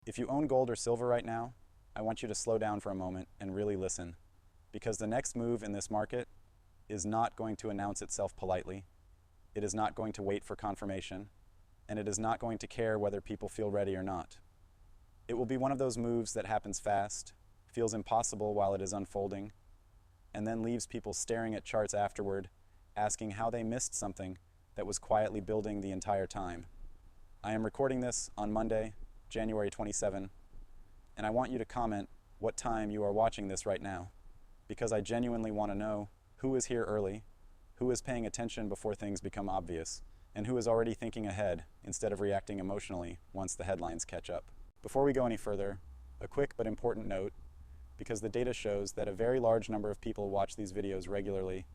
If you own gold or silver right now, I want you to slow down for a moment and really listen, because the next move in this market is not going to announce itself politely, it is not going to wait for confirmation, and it is not going to care whether people feel ready or not. It will be one of those moves that happens fast, feels impossible while it is unfolding, and then leaves people staring at charts afterward, asking how they missed something that was quietly building the entire time. I am recording this on Monday, January 27, and I want you to comment what time you are watching this right now, because I genuinely want to know who is here early, who is paying attention before things become obvious, and who is already thinking ahead instead of reacting emotionally once the headlines catch up. Before we go any further, a quick but important note, because the data shows that a very large number of people watch these videos regularly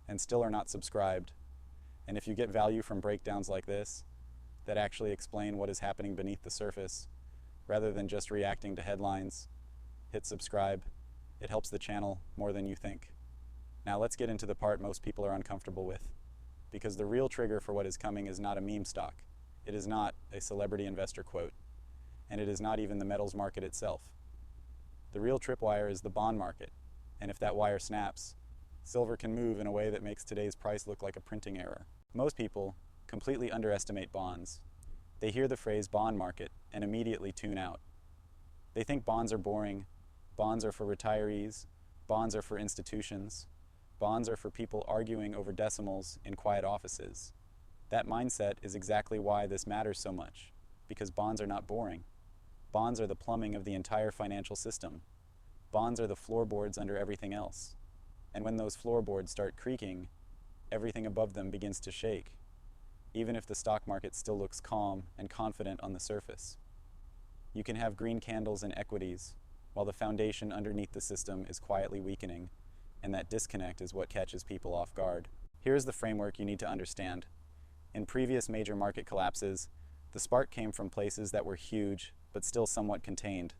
and still are not subscribed. And if you get value from breakdowns like this, that actually explain what is happening beneath the surface, rather than just reacting to headlines, hit subscribe. It helps the channel more than you think. Now let's get into the part most people are uncomfortable with, because the real trigger for what is coming is not a meme stock. It is not a celebrity investor quote, and it is not even the metals market itself. The real tripwire is the bond market, and if that wire snaps, silver can move in a way that makes today's price look like a printing error. Most people completely underestimate bonds. They hear the phrase bond market and immediately tune out. They think bonds are boring, bonds are for retirees, bonds are for institutions, bonds are for people arguing over decimals in quiet offices. That mindset is exactly why this matters so much, because bonds are not boring. Bonds are the plumbing of the entire financial system. Bonds are the floorboards under everything else. And when those floorboards start creaking, everything above them begins to shake, even if the stock market still looks calm and confident on the surface. You can have green candles in equities, while the foundation underneath the system is quietly weakening, and that disconnect is what catches people off guard. Here's the framework you need to understand. In previous major market collapses, the spark came from places that were huge, but still somewhat contained.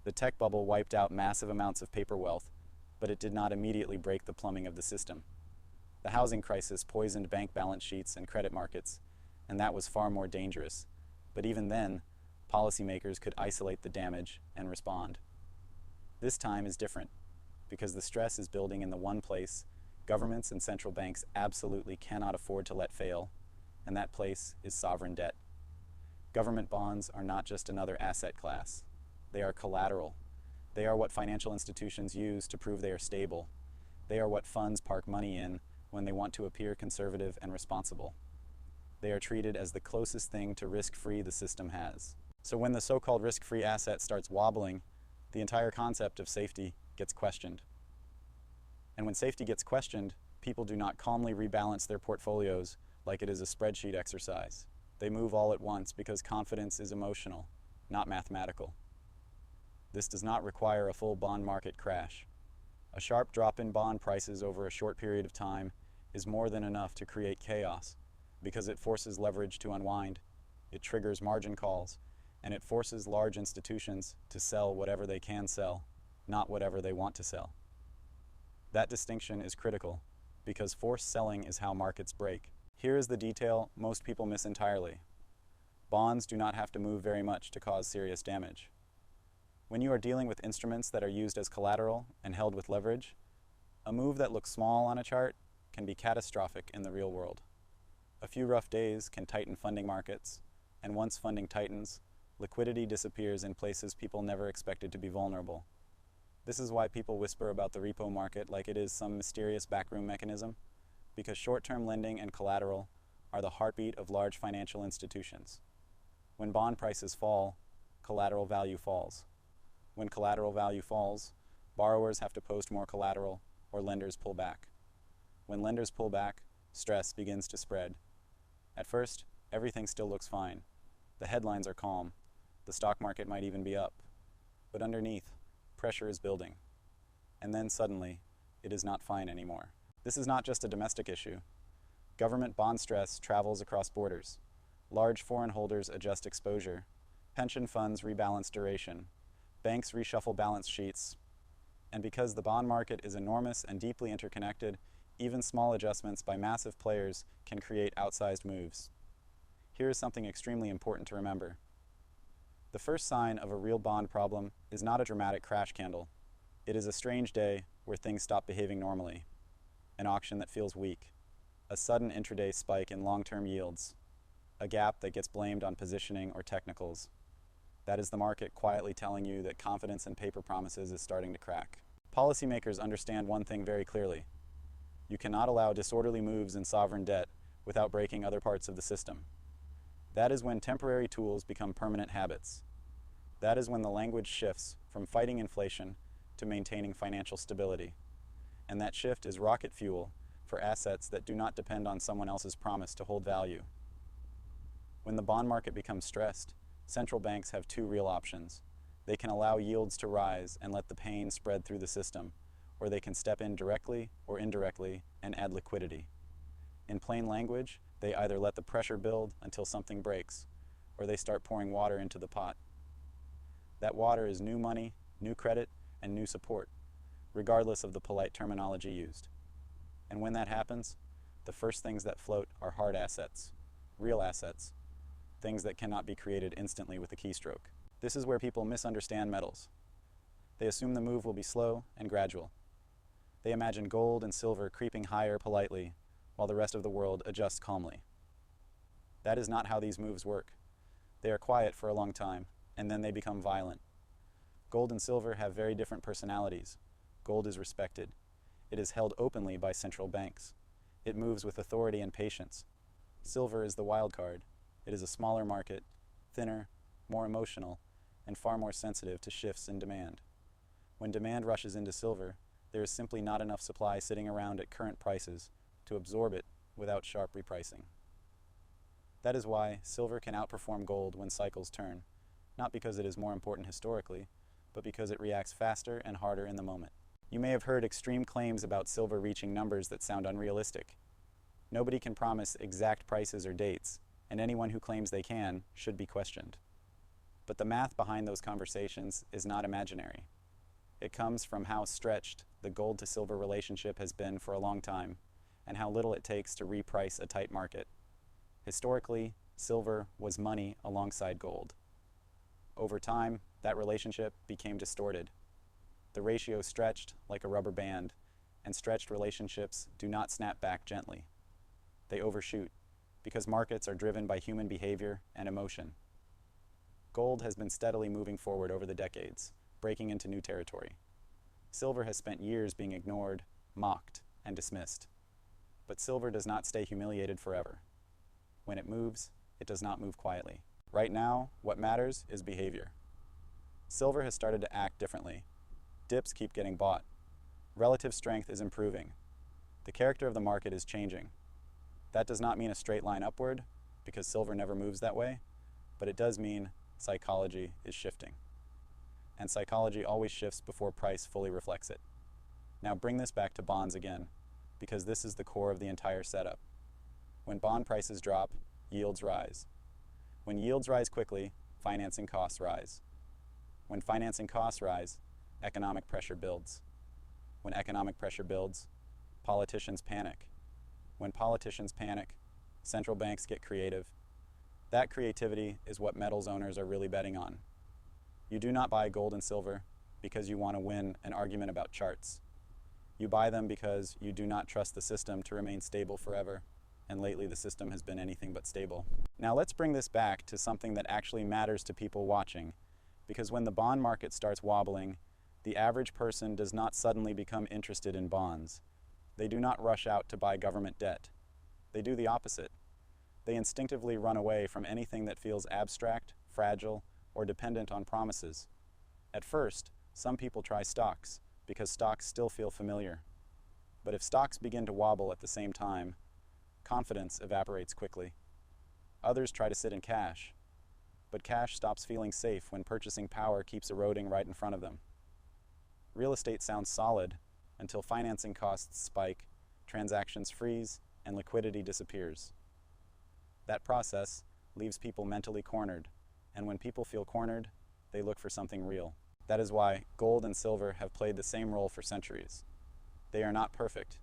The tech bubble wiped out massive amounts of paper wealth, but it did not immediately break the plumbing of the system. The housing crisis poisoned bank balance sheets and credit markets, and that was far more dangerous. But even then, policymakers could isolate the damage and respond. This time is different, because the stress is building in the one place governments and central banks absolutely cannot afford to let fail, and that place is sovereign debt. Government bonds are not just another asset class. They are collateral. They are what financial institutions use to prove they are stable. They are what funds park money in when they want to appear conservative and responsible. They are treated as the closest thing to risk-free the system has. So when the so-called risk-free asset starts wobbling, the entire concept of safety gets questioned. And when safety gets questioned, people do not calmly rebalance their portfolios like it is a spreadsheet exercise. They move all at once because confidence is emotional, not mathematical. This does not require a full bond market crash. A sharp drop in bond prices over a short period of time is more than enough to create chaos, because it forces leverage to unwind, it triggers margin calls, and it forces large institutions to sell whatever they can sell, not whatever they want to sell. That distinction is critical, because forced selling is how markets break. Here is the detail most people miss entirely. Bonds do not have to move very much to cause serious damage. When you are dealing with instruments that are used as collateral and held with leverage, a move that looks small on a chart can be catastrophic in the real world. A few rough days can tighten funding markets, and once funding tightens, liquidity disappears in places people never expected to be vulnerable. This is why people whisper about the repo market like it is some mysterious backroom mechanism, because short-term lending and collateral are the heartbeat of large financial institutions. When bond prices fall, collateral value falls. When collateral value falls, borrowers have to post more collateral or lenders pull back. When lenders pull back, stress begins to spread. At first, everything still looks fine. The headlines are calm. The stock market might even be up. But underneath, pressure is building. And then suddenly, it is not fine anymore. This is not just a domestic issue. Government bond stress travels across borders. Large foreign holders adjust exposure. Pension funds rebalance duration. Banks reshuffle balance sheets. And because the bond market is enormous and deeply interconnected, even small adjustments by massive players can create outsized moves. Here is something extremely important to remember. The first sign of a real bond problem is not a dramatic crash candle. It is a strange day where things stop behaving normally, an auction that feels weak, a sudden intraday spike in long-term yields, a gap that gets blamed on positioning or technicals. That is the market quietly telling you that confidence in paper promises is starting to crack. Policymakers understand one thing very clearly. You cannot allow disorderly moves in sovereign debt without breaking other parts of the system. That is when temporary tools become permanent habits. That is when the language shifts from fighting inflation to maintaining financial stability. And that shift is rocket fuel for assets that do not depend on someone else's promise to hold value. When the bond market becomes stressed, central banks have two real options. They can allow yields to rise and let the pain spread through the system, or they can step in directly or indirectly and add liquidity. In plain language, they either let the pressure build until something breaks, or they start pouring water into the pot. That water is new money, new credit, and new support, regardless of the polite terminology used. And when that happens, the first things that float are hard assets, real assets, things that cannot be created instantly with a keystroke. This is where people misunderstand metals. They assume the move will be slow and gradual. They imagine gold and silver creeping higher politely, while the rest of the world adjusts calmly. That is not how these moves work. They are quiet for a long time, and then they become violent. Gold and silver have very different personalities. Gold is respected. It is held openly by central banks. It moves with authority and patience. Silver is the wild card. It is a smaller market, thinner, more emotional, and far more sensitive to shifts in demand. When demand rushes into silver, there is simply not enough supply sitting around at current prices to absorb it without sharp repricing. That is why silver can outperform gold when cycles turn, not because it is more important historically, but because it reacts faster and harder in the moment. You may have heard extreme claims about silver reaching numbers that sound unrealistic. Nobody can promise exact prices or dates, and anyone who claims they can should be questioned. But the math behind those conversations is not imaginary. It comes from how stretched the gold to silver relationship has been for a long time, and how little it takes to reprice a tight market. Historically, silver was money alongside gold. Over time, that relationship became distorted. The ratio stretched like a rubber band, and stretched relationships do not snap back gently. They overshoot, because markets are driven by human behavior and emotion. Gold has been steadily moving forward over the decades, breaking into new territory. Silver has spent years being ignored, mocked, and dismissed. But silver does not stay humiliated forever. When it moves, it does not move quietly. Right now, what matters is behavior. Silver has started to act differently. Dips keep getting bought. Relative strength is improving. The character of the market is changing. That does not mean a straight line upward, because silver never moves that way, but it does mean psychology is shifting. And psychology always shifts before price fully reflects it. Now bring this back to bonds again, because this is the core of the entire setup. When bond prices drop, yields rise. When yields rise quickly, financing costs rise. When financing costs rise, economic pressure builds. When economic pressure builds, politicians panic. When politicians panic, central banks get creative. That creativity is what metals owners are really betting on. You do not buy gold and silver because you want to win an argument about charts. You buy them because you do not trust the system to remain stable forever, and lately the system has been anything but stable. Now let's bring this back to something that actually matters to people watching, because when the bond market starts wobbling, the average person does not suddenly become interested in bonds. They do not rush out to buy government debt. They do the opposite. They instinctively run away from anything that feels abstract, fragile, or dependent on promises. At first, some people try stocks, because stocks still feel familiar. But if stocks begin to wobble at the same time, confidence evaporates quickly. Others try to sit in cash, but cash stops feeling safe when purchasing power keeps eroding right in front of them. Real estate sounds solid until financing costs spike, transactions freeze, and liquidity disappears. That process leaves people mentally cornered, and when people feel cornered, they look for something real. That is why gold and silver have played the same role for centuries. They are not perfect,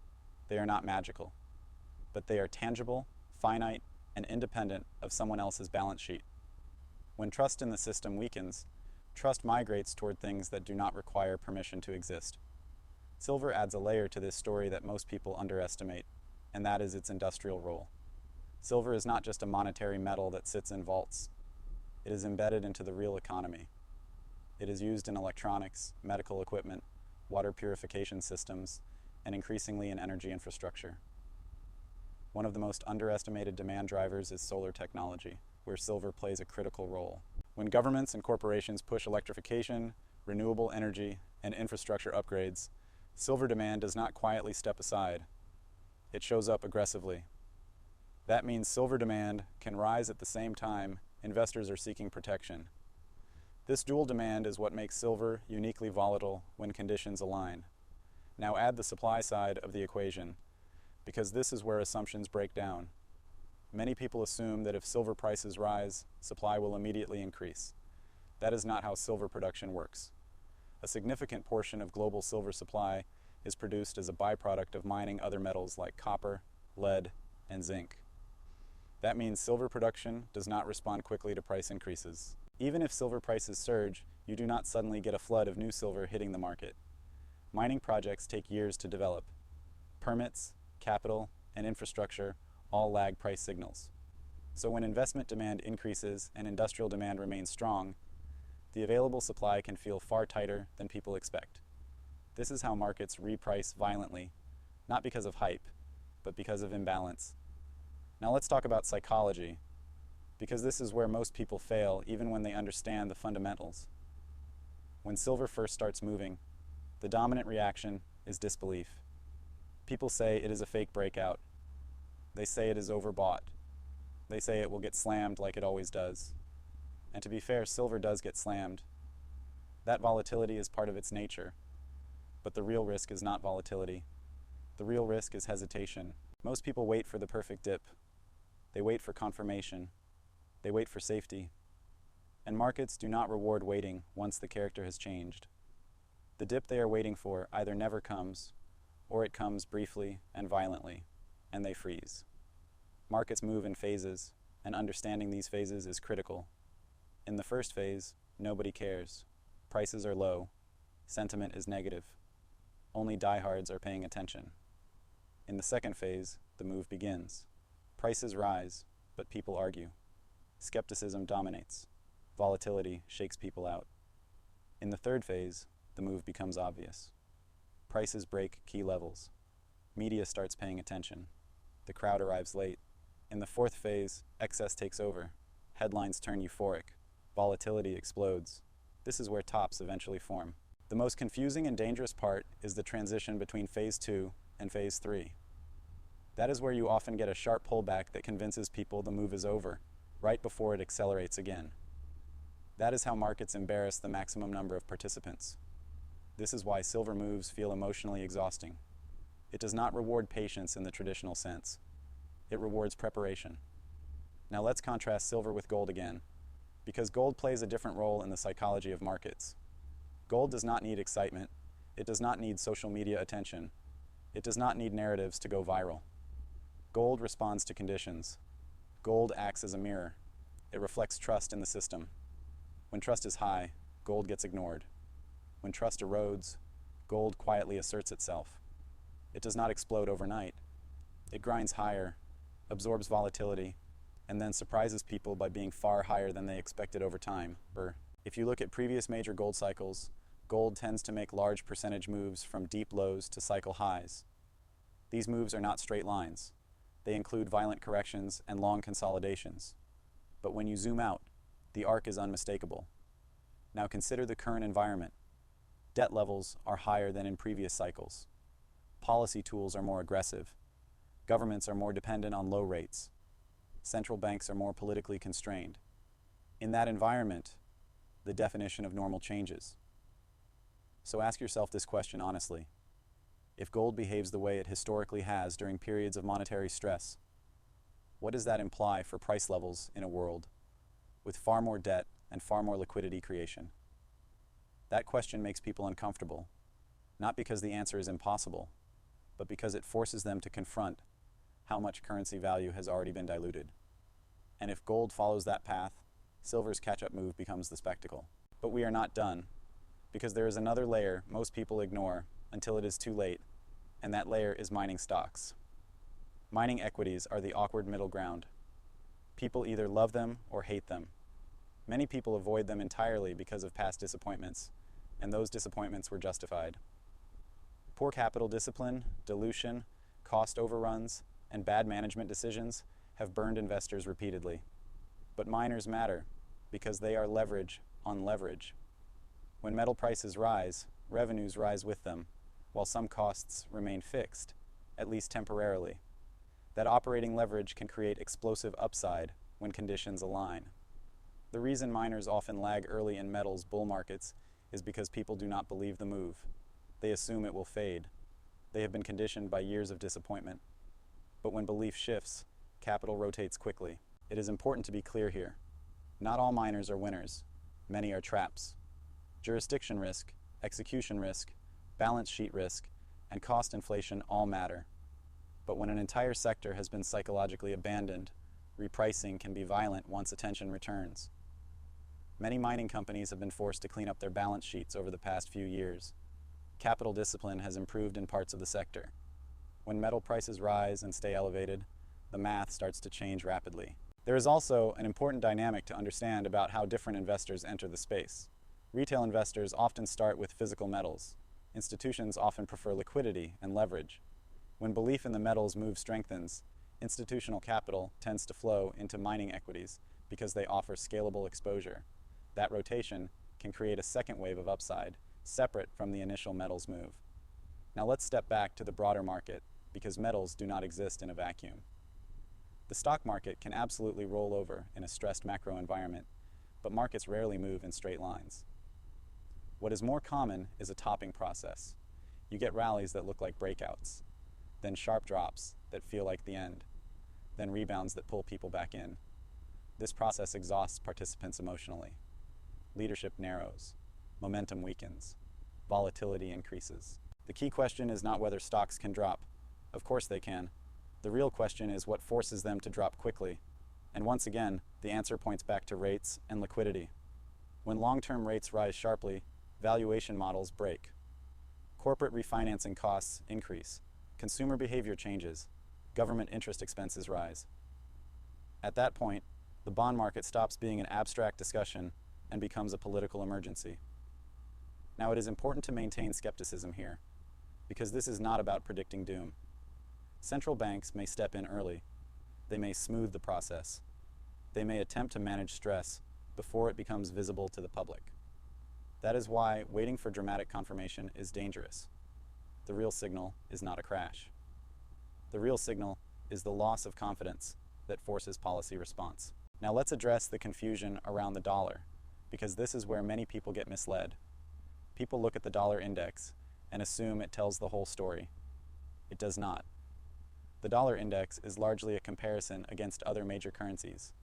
they are not magical, but they are tangible, finite, and independent of someone else's balance sheet. When trust in the system weakens, trust migrates toward things that do not require permission to exist. Silver adds a layer to this story that most people underestimate, and that is its industrial role. Silver is not just a monetary metal that sits in vaults. It is embedded into the real economy. It is used in electronics, medical equipment, water purification systems, and increasingly in energy infrastructure. One of the most underestimated demand drivers is solar technology, where silver plays a critical role. When governments and corporations push electrification, renewable energy, and infrastructure upgrades, silver demand does not quietly step aside. It shows up aggressively. That means silver demand can rise at the same time investors are seeking protection. This dual demand is what makes silver uniquely volatile when conditions align. Now add the supply side of the equation, because this is where assumptions break down. Many people assume that if silver prices rise, supply will immediately increase. That is not how silver production works. A significant portion of global silver supply is produced as a byproduct of mining other metals like copper, lead, and zinc. That means silver production does not respond quickly to price increases. Even if silver prices surge, you do not suddenly get a flood of new silver hitting the market. Mining projects take years to develop. Permits, capital, and infrastructure all lag price signals. So when investment demand increases and industrial demand remains strong, the available supply can feel far tighter than people expect. This is how markets reprice violently, not because of hype, but because of imbalance. Now let's talk about psychology, because this is where most people fail even when they understand the fundamentals. When silver first starts moving, the dominant reaction is disbelief. People say it is a fake breakout. They say it is overbought. They say it will get slammed like it always does. And to be fair, silver does get slammed. That volatility is part of its nature. But the real risk is not volatility. The real risk is hesitation. Most people wait for the perfect dip. They wait for confirmation. They wait for safety. And markets do not reward waiting once the character has changed. The dip they are waiting for either never comes, or it comes briefly and violently, and they freeze. Markets move in phases, and understanding these phases is critical. In the first phase, nobody cares. Prices are low. Sentiment is negative. Only diehards are paying attention. In the second phase, the move begins. Prices rise, but people argue. Skepticism dominates. Volatility shakes people out. In the third phase, the move becomes obvious. Prices break key levels. Media starts paying attention. The crowd arrives late. In the fourth phase, excess takes over. Headlines turn euphoric. Volatility explodes. This is where tops eventually form. The most confusing and dangerous part is the transition between phase 2 and phase 3. That is where you often get a sharp pullback that convinces people the move is over, right before it accelerates again. That is how markets embarrass the maximum number of participants. This is why silver moves feel emotionally exhausting. It does not reward patience in the traditional sense. It rewards preparation. Now let's contrast silver with gold again, because gold plays a different role in the psychology of markets. Gold does not need excitement. It does not need social media attention. It does not need narratives to go viral. Gold responds to conditions. Gold acts as a mirror. It reflects trust in the system. When trust is high, gold gets ignored. When trust erodes, gold quietly asserts itself. It does not explode overnight. It grinds higher, absorbs volatility, and then surprises people by being far higher than they expected over time. If you look at previous major gold cycles, gold tends to make large percentage moves from deep lows to cycle highs. These moves are not straight lines. They include violent corrections and long consolidations. But when you zoom out, the arc is unmistakable. Now consider the current environment. Debt levels are higher than in previous cycles. Policy tools are more aggressive. Governments are more dependent on low rates. Central banks are more politically constrained. In that environment, the definition of normal changes. So ask yourself this question honestly. If gold behaves the way it historically has during periods of monetary stress, what does that imply for price levels in a world with far more debt and far more liquidity creation? That question makes people uncomfortable, not because the answer is impossible, but because it forces them to confront how much currency value has already been diluted. And if gold follows that path, silver's catch-up move becomes the spectacle. But we are not done, because there is another layer most people ignore until it is too late, and that layer is mining stocks. Mining equities are the awkward middle ground. People either love them or hate them. Many people avoid them entirely because of past disappointments, and those disappointments were justified. Poor capital discipline, dilution, cost overruns, and bad management decisions have burned investors repeatedly. But miners matter because they are leverage on leverage. When metal prices rise, revenues rise with them, while some costs remain fixed, at least temporarily. That operating leverage can create explosive upside when conditions align. The reason miners often lag early in metals bull markets is because people do not believe the move. They assume it will fade. They have been conditioned by years of disappointment. But when belief shifts, capital rotates quickly. It is important to be clear here. Not all miners are winners. Many are traps. Jurisdiction risk, execution risk, balance sheet risk, and cost inflation all matter. But when an entire sector has been psychologically abandoned, repricing can be violent once attention returns. Many mining companies have been forced to clean up their balance sheets over the past few years. Capital discipline has improved in parts of the sector. When metal prices rise and stay elevated, the math starts to change rapidly. There is also an important dynamic to understand about how different investors enter the space. Retail investors often start with physical metals. Institutions often prefer liquidity and leverage. When belief in the metals move strengthens, institutional capital tends to flow into mining equities because they offer scalable exposure. That rotation can create a second wave of upside, separate from the initial metals move. Now let's step back to the broader market, because metals do not exist in a vacuum. The stock market can absolutely roll over in a stressed macro environment, but markets rarely move in straight lines. What is more common is a topping process. You get rallies that look like breakouts, then sharp drops that feel like the end, then rebounds that pull people back in. This process exhausts participants emotionally. Leadership narrows, momentum weakens, volatility increases. The key question is not whether stocks can drop. Of course they can. The real question is what forces them to drop quickly. And once again, the answer points back to rates and liquidity. When long-term rates rise sharply, valuation models break. Corporate refinancing costs increase. Consumer behavior changes. Government interest expenses rise. At that point, the bond market stops being an abstract discussion and becomes a political emergency. Now, it is important to maintain skepticism here, because this is not about predicting doom. Central banks may step in early. They may smooth the process. They may attempt to manage stress before it becomes visible to the public. That is why waiting for dramatic confirmation is dangerous. The real signal is not a crash. The real signal is the loss of confidence that forces policy response. Now let's address the confusion around the dollar, because this is where many people get misled. People look at the dollar index and assume it tells the whole story. It does not. The dollar index is largely a comparison against other major currencies.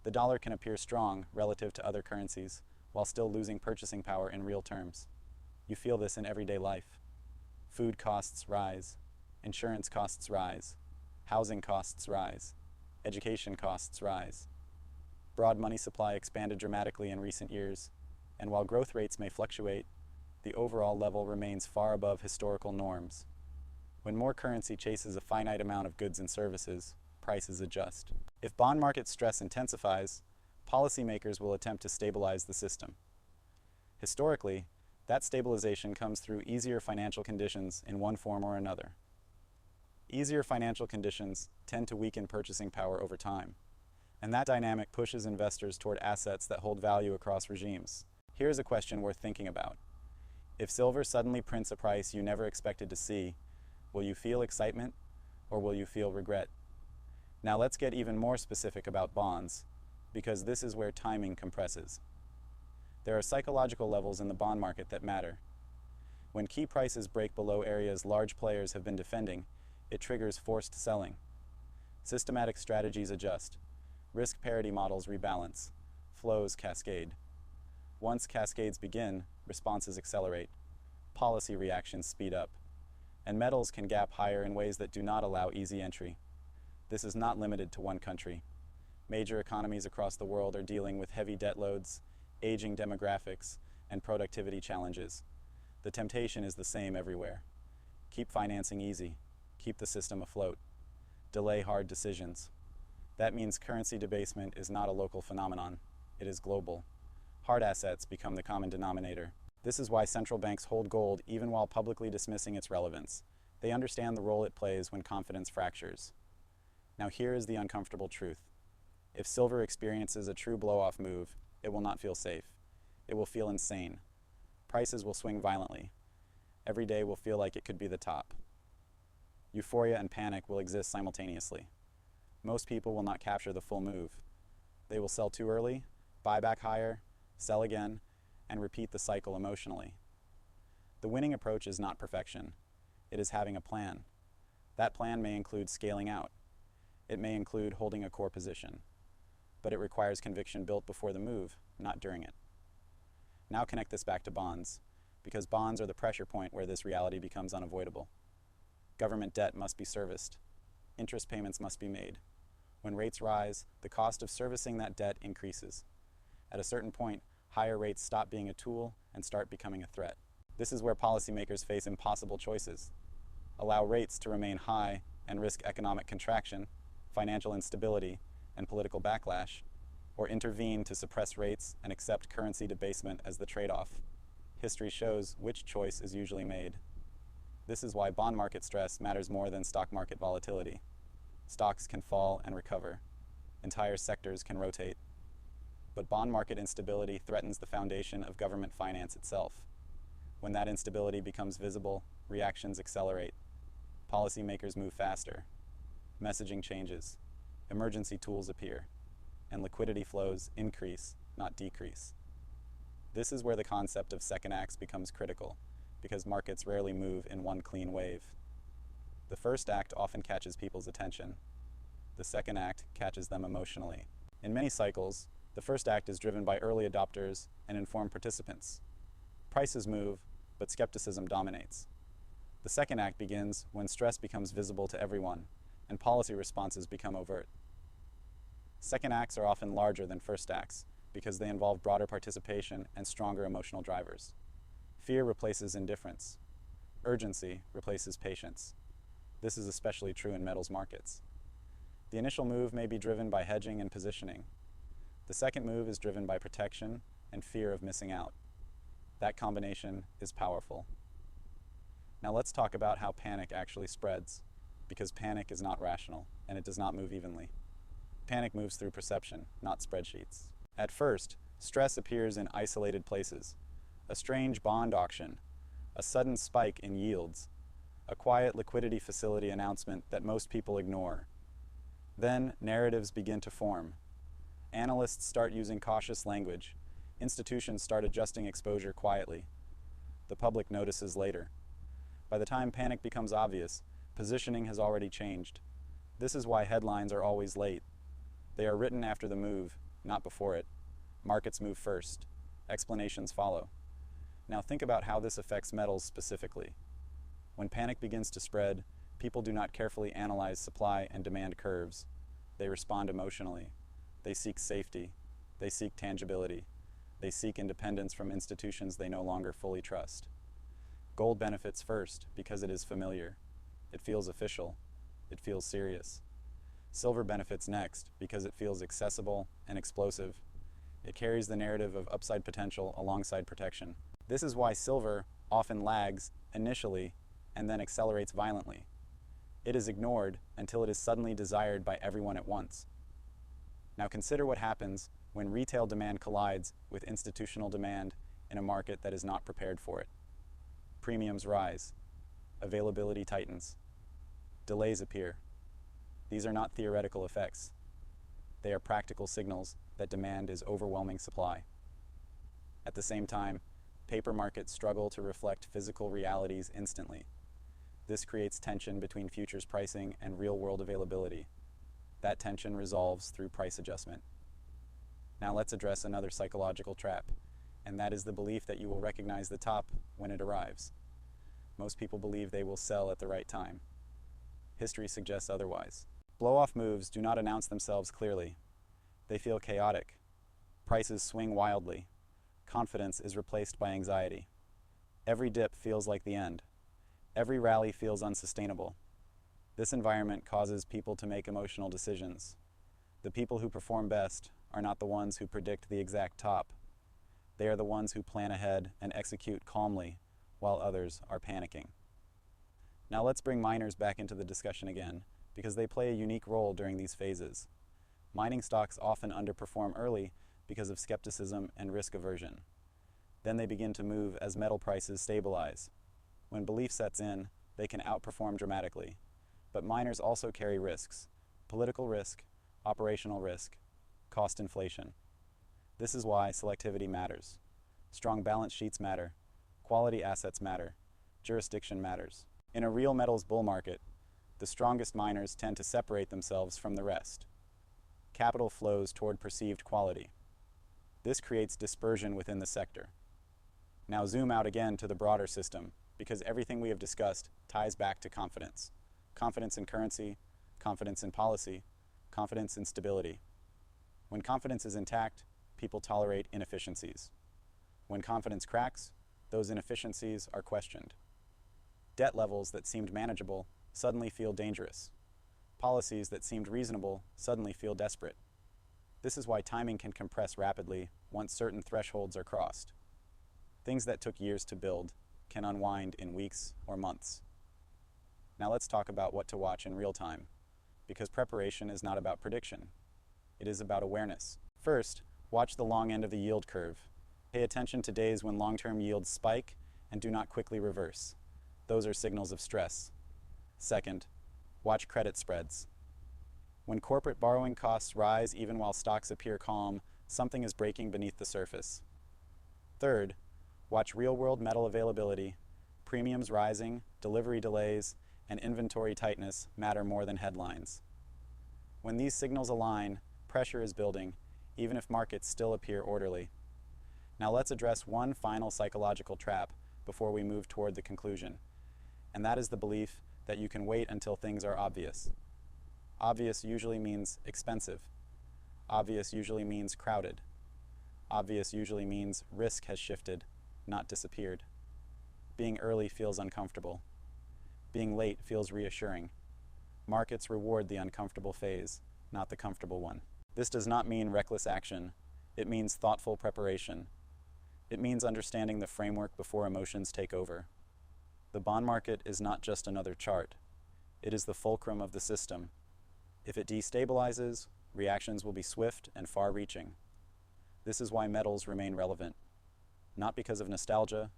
The dollar can appear strong relative to other currencies while still losing purchasing power in real terms. You feel this in everyday life. Food costs rise, insurance costs rise, housing costs rise, education costs rise. Broad money supply expanded dramatically in recent years, and while growth rates may fluctuate, the overall level remains far above historical norms. When more currency chases a finite amount of goods and services, prices adjust. If bond market stress intensifies, policymakers will attempt to stabilize the system. Historically, that stabilization comes through easier financial conditions in one form or another. Easier financial conditions tend to weaken purchasing power over time, and that dynamic pushes investors toward assets that hold value across regimes. Here's a question worth thinking about. If silver suddenly prints a price you never expected to see, will you feel excitement or will you feel regret? Now let's get even more specific about bonds, because this is where timing compresses. There are psychological levels in the bond market that matter. When key prices break below areas large players have been defending, it triggers forced selling. Systematic strategies adjust. Risk parity models rebalance. Flows cascade. Once cascades begin, responses accelerate. Policy reactions speed up. And metals can gap higher in ways that do not allow easy entry. This is not limited to one country. Major economies across the world are dealing with heavy debt loads, aging demographics, and productivity challenges. The temptation is the same everywhere. Keep financing easy. Keep the system afloat. Delay hard decisions. That means currency debasement is not a local phenomenon. It is global. Hard assets become the common denominator. This is why central banks hold gold even while publicly dismissing its relevance. They understand the role it plays when confidence fractures. Now here is the uncomfortable truth. If silver experiences a true blow-off move, it will not feel safe. It will feel insane. Prices will swing violently. Every day will feel like it could be the top. Euphoria and panic will exist simultaneously. Most people will not capture the full move. They will sell too early, buy back higher, sell again, and repeat the cycle emotionally. The winning approach is not perfection. It is having a plan. That plan may include scaling out. It may include holding a core position. But it requires conviction built before the move, not during it. Now connect this back to bonds, because bonds are the pressure point where this reality becomes unavoidable. Government debt must be serviced. Interest payments must be made. When rates rise, the cost of servicing that debt increases. At a certain point, higher rates stop being a tool and start becoming a threat. This is where policymakers face impossible choices. Allow rates to remain high and risk economic contraction, financial instability, and political backlash, or intervene to suppress rates and accept currency debasement as the trade-off. History shows which choice is usually made. This is why bond market stress matters more than stock market volatility. Stocks can fall and recover. Entire sectors can rotate. But bond market instability threatens the foundation of government finance itself. When that instability becomes visible, reactions accelerate. Policymakers move faster. Messaging changes. Emergency tools appear. And liquidity flows increase, not decrease. This is where the concept of second acts becomes critical, because markets rarely move in one clean wave. The first act often catches people's attention. The second act catches them emotionally. In many cycles, the first act is driven by early adopters and informed participants. Prices move, but skepticism dominates. The second act begins when stress becomes visible to everyone, and policy responses become overt. Second acts are often larger than first acts, because they involve broader participation and stronger emotional drivers. Fear replaces indifference. Urgency replaces patience. This is especially true in metals markets. The initial move may be driven by hedging and positioning. The second move is driven by protection and fear of missing out. That combination is powerful. Now let's talk about how panic actually spreads, because panic is not rational and it does not move evenly. Panic moves through perception, not spreadsheets. At first, stress appears in isolated places. A strange bond auction, a sudden spike in yields, a quiet liquidity facility announcement that most people ignore. Then narratives begin to form. Analysts start using cautious language. Institutions start adjusting exposure quietly. The public notices later. By the time panic becomes obvious, positioning has already changed. This is why headlines are always late. They are written after the move, not before it. Markets move first. Explanations follow. Now think about how this affects metals specifically. When panic begins to spread, people do not carefully analyze supply and demand curves. They respond emotionally. They seek safety. They seek tangibility. They seek independence from institutions they no longer fully trust. Gold benefits first because it is familiar. It feels official. It feels serious. Silver benefits next because it feels accessible and explosive. It carries the narrative of upside potential alongside protection. This is why silver often lags initially and then accelerates violently. It is ignored until it is suddenly desired by everyone at once. Now consider what happens when retail demand collides with institutional demand in a market that is not prepared for it. Premiums rise. Availability tightens. Delays appear. These are not theoretical effects. They are practical signals that demand is overwhelming supply. At the same time, paper markets struggle to reflect physical realities instantly. This creates tension between futures pricing and real-world availability. That tension resolves through price adjustment. Now let's address another psychological trap, and that is the belief that you will recognize the top when it arrives. Most people believe they will sell at the right time. History suggests otherwise. Blow-off moves do not announce themselves clearly. They feel chaotic. Prices swing wildly. Confidence is replaced by anxiety. Every dip feels like the end. Every rally feels unsustainable. This environment causes people to make emotional decisions. The people who perform best are not the ones who predict the exact top. They are the ones who plan ahead and execute calmly while others are panicking. Now let's bring miners back into the discussion again, because they play a unique role during these phases. Mining stocks often underperform early because of skepticism and risk aversion. Then they begin to move as metal prices stabilize. When belief sets in, they can outperform dramatically. But miners also carry risks: political risk, operational risk, cost inflation. This is why selectivity matters. Strong balance sheets matter. Quality assets matter. Jurisdiction matters. In a real metals bull market, the strongest miners tend to separate themselves from the rest. Capital flows toward perceived quality. This creates dispersion within the sector. Now zoom out again to the broader system, because everything we have discussed ties back to confidence. Confidence in currency, confidence in policy, confidence in stability. When confidence is intact, people tolerate inefficiencies. When confidence cracks, those inefficiencies are questioned. Debt levels that seemed manageable suddenly feel dangerous. Policies that seemed reasonable suddenly feel desperate. This is why timing can compress rapidly once certain thresholds are crossed. Things that took years to build can unwind in weeks or months. Now let's talk about what to watch in real time, because preparation is not about prediction. It is about awareness. First, watch the long end of the yield curve. Pay attention to days when long-term yields spike and do not quickly reverse. Those are signals of stress. Second, watch credit spreads. When corporate borrowing costs rise even while stocks appear calm, something is breaking beneath the surface. Third, watch real-world metal availability. Premiums rising, delivery delays, and inventory tightness matter more than headlines. When these signals align, pressure is building, even if markets still appear orderly. Now let's address one final psychological trap before we move toward the conclusion, and that is the belief that you can wait until things are obvious. Obvious usually means expensive. Obvious usually means crowded. Obvious usually means risk has shifted, not disappeared. Being early feels uncomfortable. Being late feels reassuring. Markets reward the uncomfortable phase, not the comfortable one. This does not mean reckless action. It means thoughtful preparation. It means understanding the framework before emotions take over. The bond market is not just another chart. It is the fulcrum of the system. If it destabilizes, reactions will be swift and far-reaching. This is why metals remain relevant. Not because of nostalgia,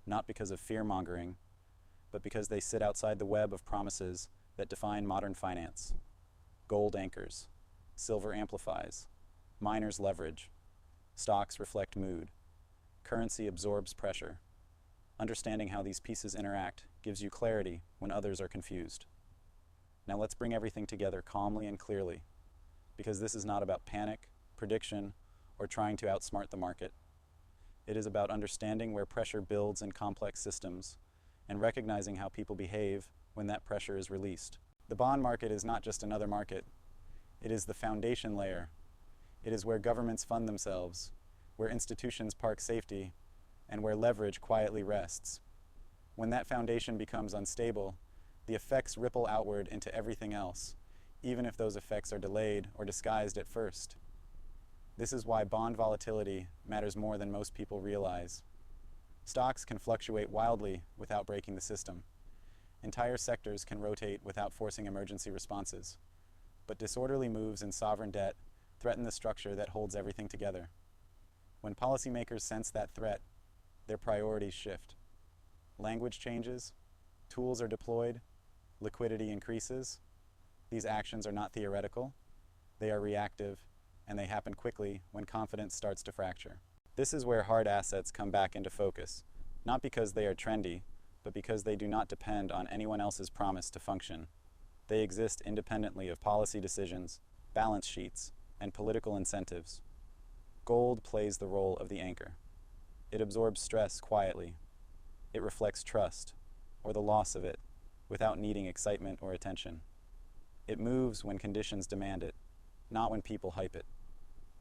not because of fear-mongering, but because they sit outside the web of promises that define modern finance. Gold anchors. Silver amplifies. Miners leverage. Stocks reflect mood. Currency absorbs pressure. Understanding how these pieces interact gives you clarity when others are confused. Now let's bring everything together calmly and clearly, because this is not about panic, prediction, or trying to outsmart the market. It is about understanding where pressure builds in complex systems and recognizing how people behave when that pressure is released. The bond market is not just another market. It is the foundation layer. It is where governments fund themselves, where institutions park safety, and where leverage quietly rests. When that foundation becomes unstable, the effects ripple outward into everything else, even if those effects are delayed or disguised at first. This is why bond volatility matters more than most people realize. Stocks can fluctuate wildly without breaking the system. Entire sectors can rotate without forcing emergency responses. But disorderly moves in sovereign debt threaten the structure that holds everything together. When policymakers sense that threat, their priorities shift. Language changes, tools are deployed, liquidity increases. These actions are not theoretical, they are reactive, and they happen quickly when confidence starts to fracture. This is where hard assets come back into focus, not because they are trendy, but because they do not depend on anyone else's promise to function. They exist independently of policy decisions, balance sheets, and political incentives. Gold plays the role of the anchor. It absorbs stress quietly. It reflects trust, or the loss of it, without needing excitement or attention. It moves when conditions demand it, not when people hype it.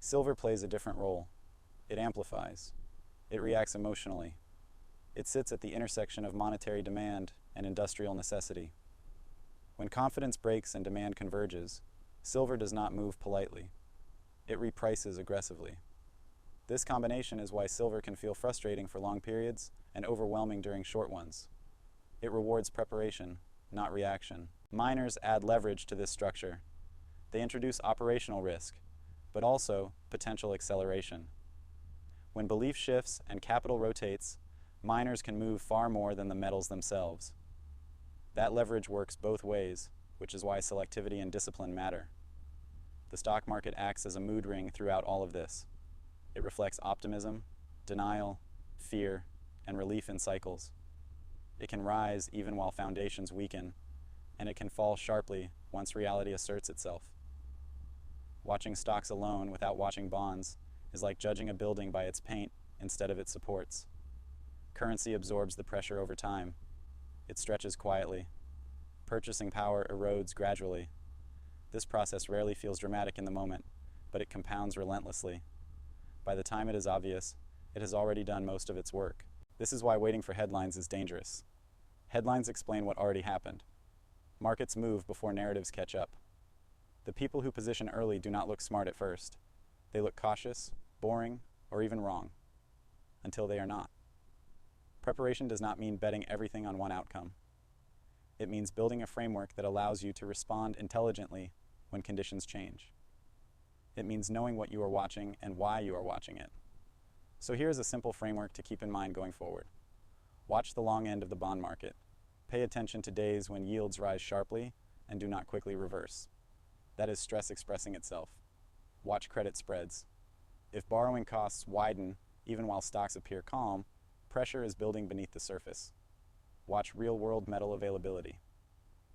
Silver plays a different role. It amplifies. It reacts emotionally. It sits at the intersection of monetary demand and industrial necessity. When confidence breaks and demand converges, silver does not move politely. It reprices aggressively. This combination is why silver can feel frustrating for long periods and overwhelming during short ones. It rewards preparation, not reaction. Miners add leverage to this structure. They introduce operational risk, but also potential acceleration. When belief shifts and capital rotates, miners can move far more than the metals themselves. That leverage works both ways, which is why selectivity and discipline matter. The stock market acts as a mood ring throughout all of this. It reflects optimism, denial, fear, and relief in cycles. It can rise even while foundations weaken, and it can fall sharply once reality asserts itself. Watching stocks alone without watching bonds is like judging a building by its paint instead of its supports. Currency absorbs the pressure over time. It stretches quietly. Purchasing power erodes gradually. This process rarely feels dramatic in the moment, but it compounds relentlessly. By the time it is obvious, it has already done most of its work. This is why waiting for headlines is dangerous. Headlines explain what already happened. Markets move before narratives catch up. The people who position early do not look smart at first. They look cautious, boring, or even wrong, until they are not. Preparation does not mean betting everything on one outcome. It means building a framework that allows you to respond intelligently when conditions change. It means knowing what you are watching and why you are watching it. So here's a simple framework to keep in mind going forward. Watch the long end of the bond market. Pay attention to days when yields rise sharply and do not quickly reverse. That is stress expressing itself. Watch credit spreads. If borrowing costs widen even while stocks appear calm, pressure is building beneath the surface. Watch real-world metal availability.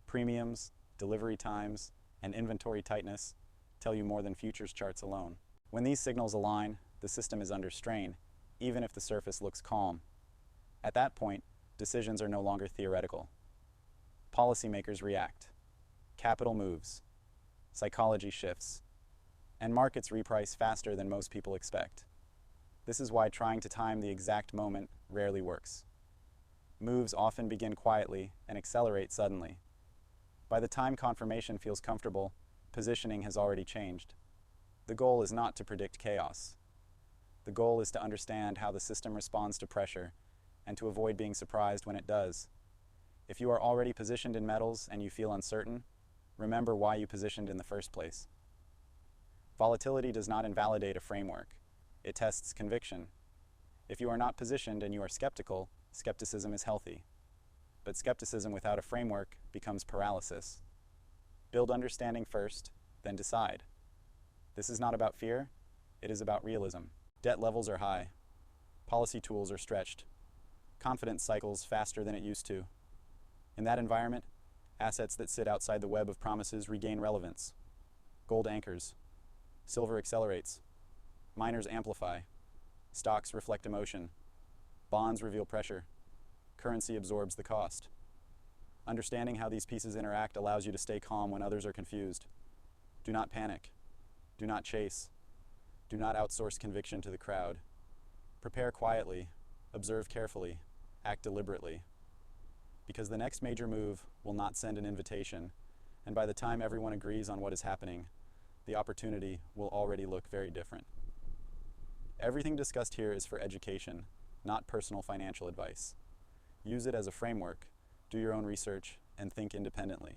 Premiums, delivery times, and inventory tightness tell you more than futures charts alone. When these signals align, the system is under strain, even if the surface looks calm. At that point, decisions are no longer theoretical. Policymakers react. Capital moves. Psychology shifts. And markets reprice faster than most people expect. This is why trying to time the exact moment rarely works. Moves often begin quietly and accelerate suddenly. By the time confirmation feels comfortable, positioning has already changed. The goal is not to predict chaos. The goal is to understand how the system responds to pressure and to avoid being surprised when it does. If you are already positioned in metals and you feel uncertain, remember why you positioned in the first place. Volatility does not invalidate a framework. It tests conviction. If you are not positioned and you are skeptical, skepticism is healthy. But skepticism without a framework becomes paralysis. Build understanding first, then decide. This is not about fear, it is about realism. Debt levels are high. Policy tools are stretched. Confidence cycles faster than it used to. In that environment, assets that sit outside the web of promises regain relevance. Gold anchors. Silver accelerates. Miners amplify. Stocks reflect emotion. Bonds reveal pressure. Currency absorbs the cost. Understanding how these pieces interact allows you to stay calm when others are confused. Do not panic. Do not chase. Do not outsource conviction to the crowd. Prepare quietly. Observe carefully. Act deliberately. Because the next major move will not send an invitation, and by the time everyone agrees on what is happening, the opportunity will already look very different. Everything discussed here is for education, not personal financial advice. Use it as a framework, do your own research, and think independently.